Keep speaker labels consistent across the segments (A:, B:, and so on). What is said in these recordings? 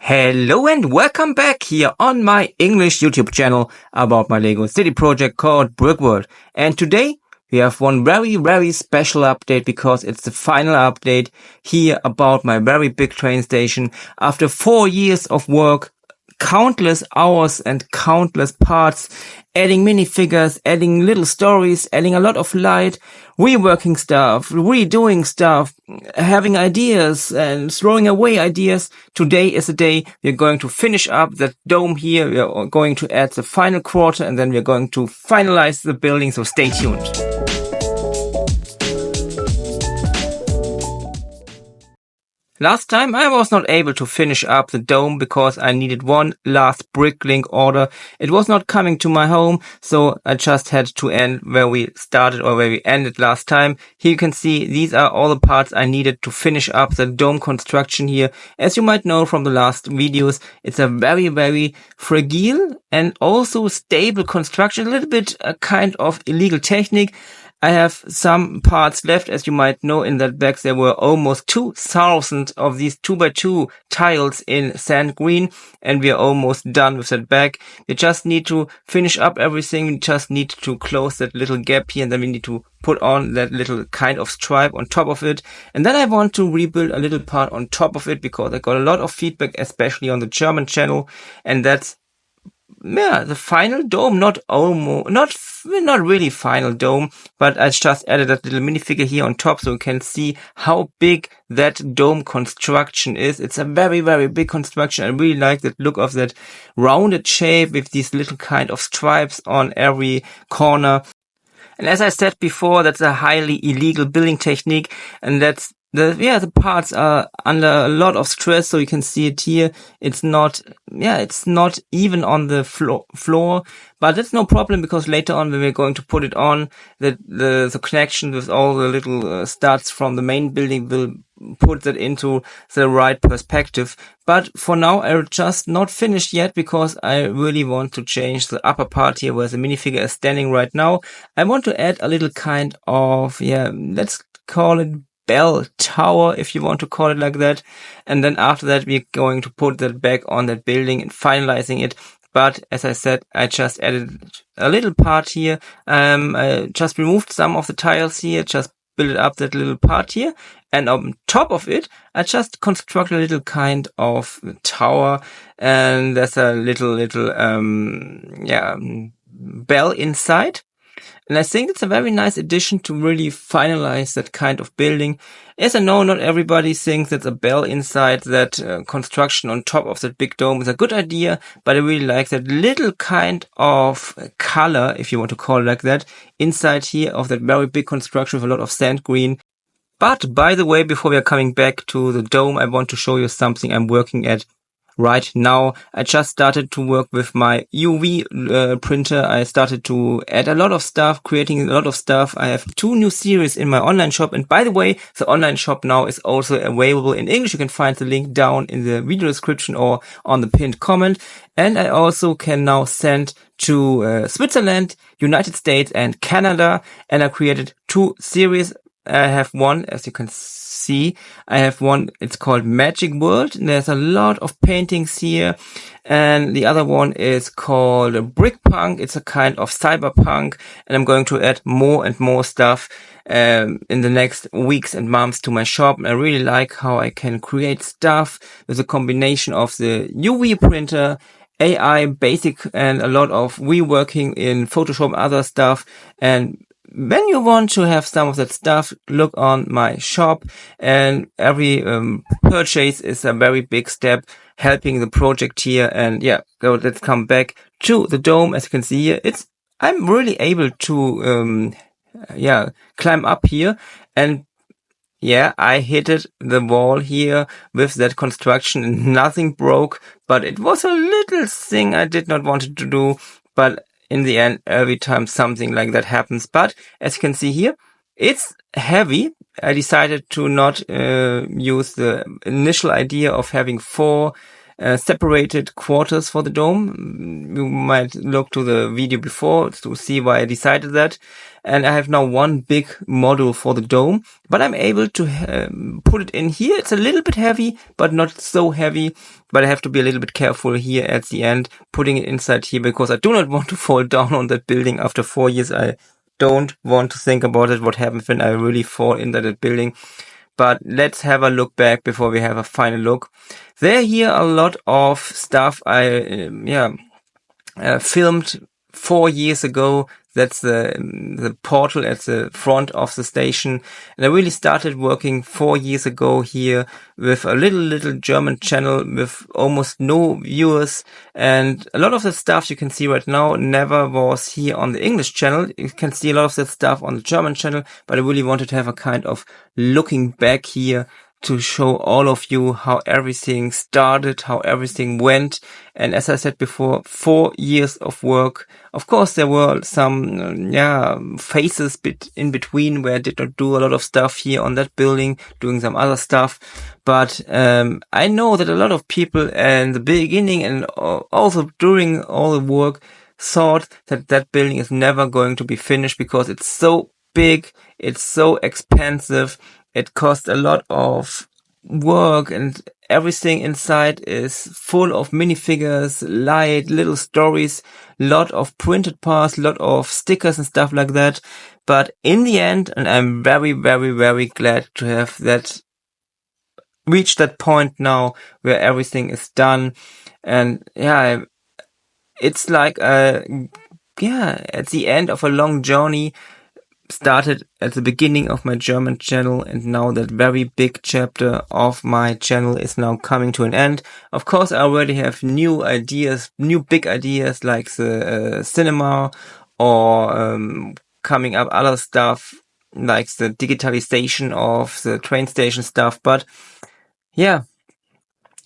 A: Hello and welcome back here on my English YouTube channel about my Lego City project called Brickworld. And today we have one very special update because it's the final update here about my very big train station. After 4 years of work, countless hours and countless parts, adding minifigures, adding little stories, adding a lot of light, reworking stuff, redoing stuff, having ideas and throwing away ideas. Today is the day we're going to finish up that dome here. We are going to add the final quarter and then we're going to finalize the building, so stay tuned. Last time I was not able to finish up the dome because I needed one last bricklink order. It was not coming to my home, so I just had to end where we started or where we ended last time. Here you can see these are all the parts I needed to finish up the dome construction here. As you might know from the last videos, it's a very fragile and also stable construction, a little bit a kind of illegal technique. I have some parts left. As you might know, in that bag there were almost 2,000 of these 2x2 tiles in sand green, and we are almost done with that bag. We just need to finish up everything. We just need to close that little gap here, and then we need to put on that little kind of stripe on top of it. And then I want to rebuild a little part on top of it because I got a lot of feedback, especially on the German channel, and that's the final dome, not really final dome, but I just added that little minifigure here on top so you can see how big that dome construction is. It's a very big construction. I really like the look of that rounded shape with these little kind of stripes on every corner. And as I said before, that's a highly illegal building technique, and that's the parts are under a lot of stress, so you can see it here. It's not even on the floor, but that's no problem because later on when we're going to put it on, the connection with all the little studs from the main building will put that into the right perspective. But for now, I'm just not finished yet because I really want to change the upper part here where the minifigure is standing right now. I want to add a little kind of, let's call it bell tower, if you want to call it like that. And then after that, we're going to put that back on that building and finalizing it. But as I said, I just added a little part here. I just removed some of the tiles here, just built up that little part here. And on top of it, I just constructed a little kind of tower. And there's a little bell inside. And I think it's a very nice addition to really finalize that kind of building. As I know, not everybody thinks that a bell inside that construction on top of that big dome is a good idea, but I really like that little kind of color, if you want to call it like that, inside here of that very big construction with a lot of sand green. But by the way, before we are coming back to the dome, I want to show you something I'm working at right now. I just started to work with my UV printer. I started to add a lot of stuff, creating a lot of stuff. I have 2 new series in my online shop. And by the way, the online shop now is also available in English. You can find the link down in the video description or on the pinned comment. And I also can now send to Switzerland, United States and Canada. And I created 2 series. I have one, as you can see, I have one, it's called Magic World. There's a lot of paintings here. And the other one is called Brick Punk. It's a kind of cyberpunk. And I'm going to add more and more stuff in the next weeks and months to my shop. And I really like how I can create stuff with a combination of the UV printer, AI basic, and a lot of reworking in Photoshop, other stuff. And when you want to have some of that stuff, look on my shop, and every purchase is a very big step helping the project here. And let's come back to the dome. As you can see here, I'm really able to climb up here, and I hit the wall here with that construction and nothing broke, but it was a little thing I did not want to do, but in the end, every time something like that happens. But as you can see here, it's heavy. I decided to not use the initial idea of having 4 separated quarters for the dome. You might look to the video before to see why I decided that. And I have now one big module for the dome, but I'm able to put it in here. It's a little bit heavy, but not so heavy. But I have to be a little bit careful here at the end, putting it inside here, because I do not want to fall down on that building after 4 years. I don't want to think about it, what happens when I really fall into that building. But let's have a look back before we have a final look. There here a lot of stuff I filmed 4 years ago. That's the portal at the front of the station. And I really started working 4 years ago here with a little German channel with almost no viewers. And a lot of the stuff you can see right now never was here on the English channel. You can see a lot of that stuff on the German channel, but I really wanted to have a kind of looking back here to show all of you how everything started, how everything went. And as I said before, 4 years of work. Of course, there were some, phases in between where I did not do a lot of stuff here on that building, doing some other stuff. But I know that a lot of people in the beginning and also during all the work thought that that building is never going to be finished because it's so big, it's so expensive. It cost a lot of work and everything inside is full of minifigures, light, little stories, lot of printed parts, lot of stickers and stuff like that. But in the end, and I'm very, very, very glad to have that reached that point now where everything is done. And it's like, at the end of a long journey. Started at the beginning of my German channel, and now that very big chapter of my channel is now coming to an end. Of course, I already have new big ideas like the cinema or coming up other stuff like the digitalization of the train station stuff. But yeah,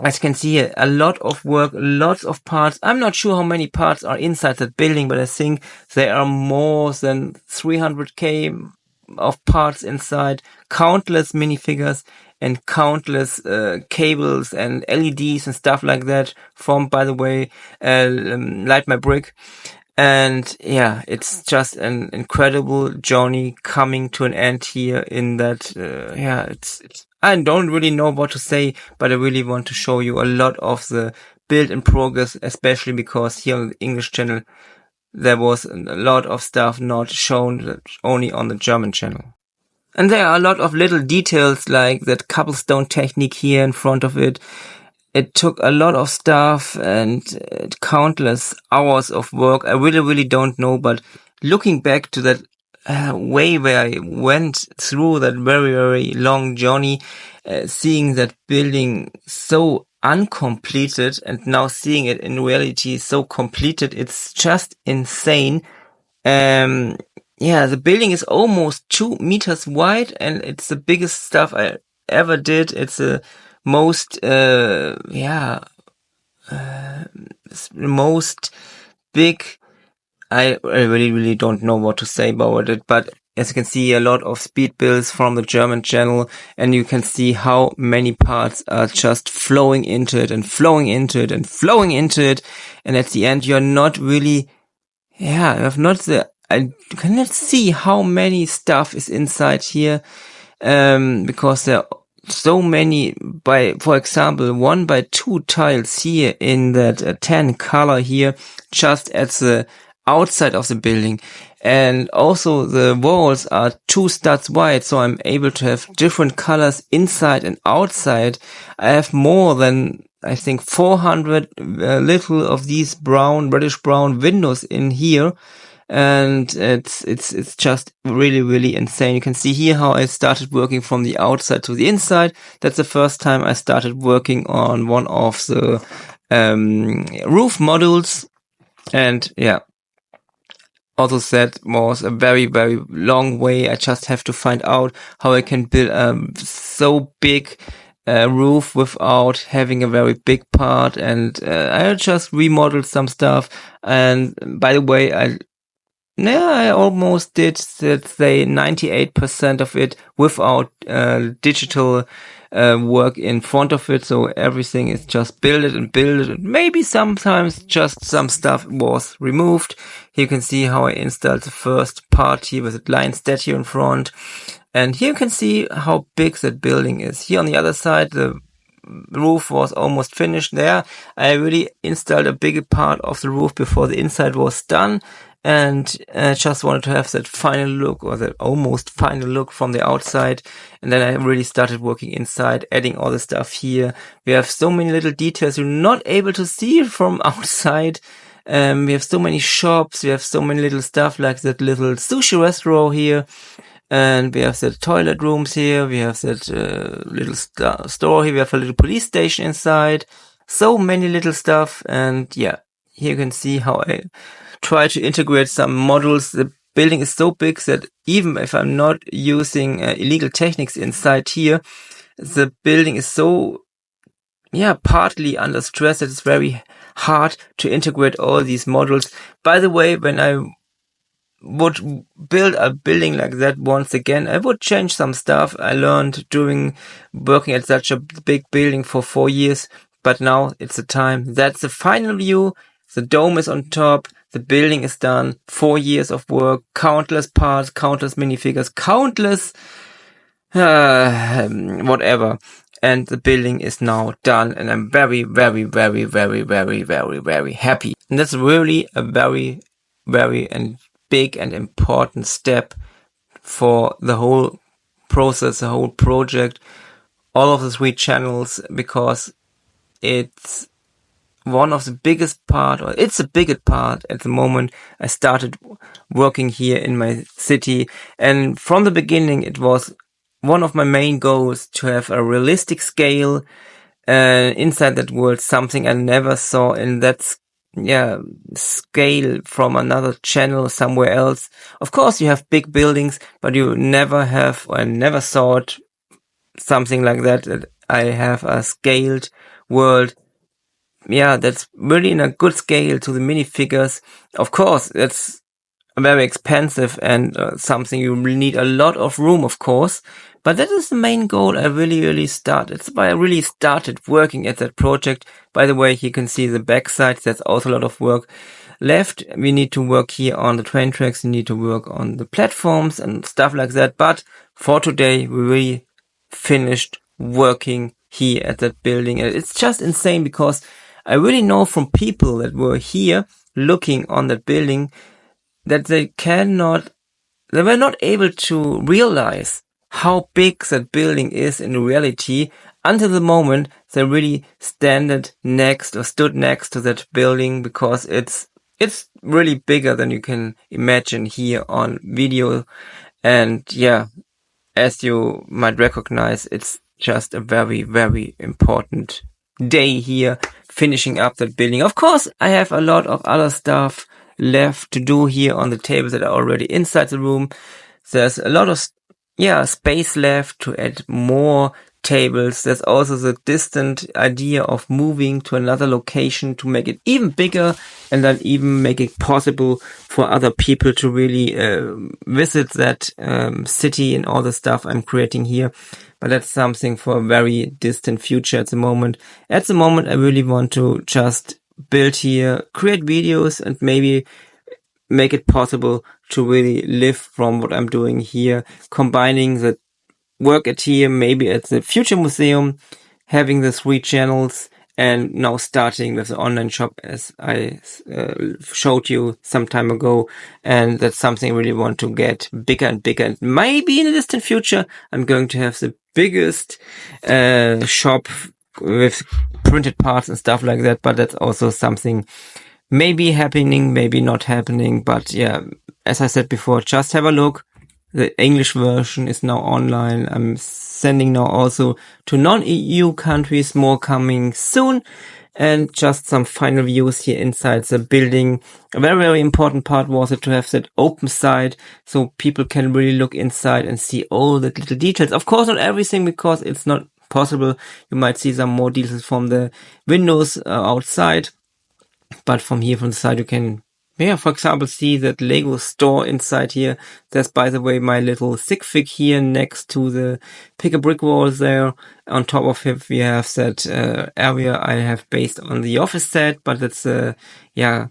A: as you can see here, a lot of work, lots of parts. I'm not sure how many parts are inside that building, but I think there are more than 300k of parts inside, countless minifigures and countless cables and LEDs and stuff like that from, by the way, Light My Brick. And yeah, it's just an incredible journey coming to an end here in that, I don't really know what to say, but I really want to show you a lot of the build in progress, especially because here on the English channel, there was a lot of stuff not shown, only on the German channel. And there are a lot of little details like that cobblestone technique here in front of it. It took a lot of stuff and countless hours of work. I really, really don't know, but looking back to that way where I went through that very, very long journey, seeing that building so uncompleted and now seeing it in reality so completed, it's just insane. The building is almost 2 meters wide and it's the biggest stuff I ever did. It's the most big. I really, really don't know what to say about it, but as you can see, a lot of speed builds from the German channel, and you can see how many parts are just flowing into it and flowing into it and flowing into it, and at the end, you're not really, I cannot see how many stuff is inside here, because there are so many for example, 1x2 tiles here in that 10 color here, just at the outside of the building. And also the walls are 2 studs wide, so I'm able to have different colors inside and outside. I have more than, I think, 400 little of these reddish brown windows in here. And it's just really, really insane. You can see here how I started working from the outside to the inside. That's the first time I started working on one of the roof modules. And yeah, also that was a very, very long way. I just have to find out how I can build a so big roof without having a very big part. And I just remodeled some stuff. And by the way, I almost did, let's say, 98% of it without digital work in front of it. So everything is just built and maybe sometimes just some stuff was removed. Here you can see how I installed the first part here with a lion statue in front. And here you can see how big that building is. Here on the other side, the roof was almost finished there. I really installed a bigger part of the roof before the inside was done, and just wanted to have that final look, or that almost final look from the outside. And then I really started working inside, adding all the stuff here. We have so many little details you're not able to see from outside. We have so many shops, we have so many little stuff like that little sushi restaurant here. And we have the toilet rooms here, we have that little store here, we have a little police station inside. So many little stuff, and yeah, here you can see how I try to integrate some models. The building is so big that even if I'm not using illegal techniques inside here, the building is so, partly under stress that it's very hard to integrate all these models. By the way, when I would build a building like that once again, I would change some stuff I learned during working at such a big building for 4 years, but now it's the time. That's the final view. The dome is on top, the building is done, 4 years of work, countless parts, countless minifigures, countless whatever, and the building is now done, and I'm very, very, very, very, very, very, very happy. And that's really a very, very big and important step for the whole process, the whole project, all of the 3 channels, because it's one of the biggest part, or it's the biggest part at the moment. I started working here in my city, and from the beginning it was one of my main goals to have a realistic scale inside that world, something I never saw in that scale from another channel somewhere else. Of course, you have big buildings, but you never have, or I never saw it, something like that I have a scaled world. That's really in a good scale to the minifigures. Of course, it's very expensive and something you will need a lot of room, of course. But that is the main goal I really started. It's why I really started working at that project. By the way, you can see the backside. There's also a lot of work left. We need to work here on the train tracks. We need to work on the platforms and stuff like that. But for today, we really finished working here at that building. And it's just insane because I really know from people that were here looking on that building that they were not able to realize how big that building is in reality until the moment they really stood next to that building, because it's really bigger than you can imagine here on video. And as you might recognize, it's just a very, very important day here, finishing up that building. Of course, I have a lot of other stuff left to do here on the tables that are already inside the room. There's a lot of space left to add more tables. There's also the distant idea of moving to another location to make it even bigger, and then even make it possible for other people to really visit that city and all the stuff I'm creating here. But that's something for a very distant future at the moment. At the moment, I really want to just build here, create videos, and maybe make it possible to really live from what I'm doing here, combining the work at here, maybe at the Future Museum, having the 3 channels, and now starting with the online shop as I showed you some time ago. And that's something I really want to get bigger and bigger. And maybe in the distant future, I'm going to have the biggest shop with printed parts and stuff like that. But that's also something maybe happening, maybe not happening. But as I said before, just have a look. The English version is now online. I'm sending now also to non-EU countries, more coming soon. And just some final views here inside the building. A very, very important part was to have that open side so people can really look inside and see all the little details. Of course, not everything, because it's not possible. You might see some more details from the windows outside. But from here, from the side, you can Yeah, for example, see that Lego store inside here. There's, by the way, my little sig fig here next to the pick a brick wall there. On top of it, we have that area I have based on the office set, but it's a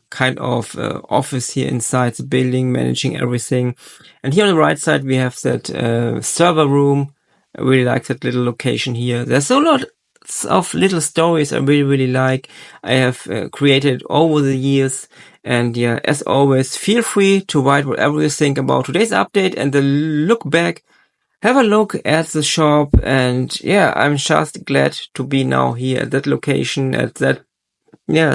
A: kind of office here inside the building, managing everything. And here on the right side, we have that server room. I really like that little location here. There's a lot of little stories I really like. I have created over the years. And yeah, as always, feel free to write whatever you think about today's update and the look back. Have a look at the shop, and yeah, I'm just glad to be now here at that location, at that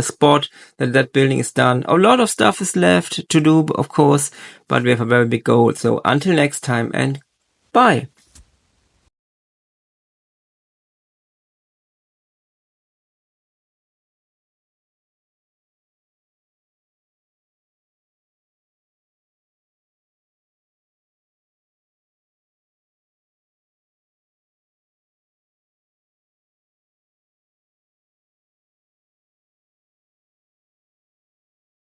A: spot that building is done. A lot of stuff is left to do, of course, but we have a very big goal. So until next time, and bye.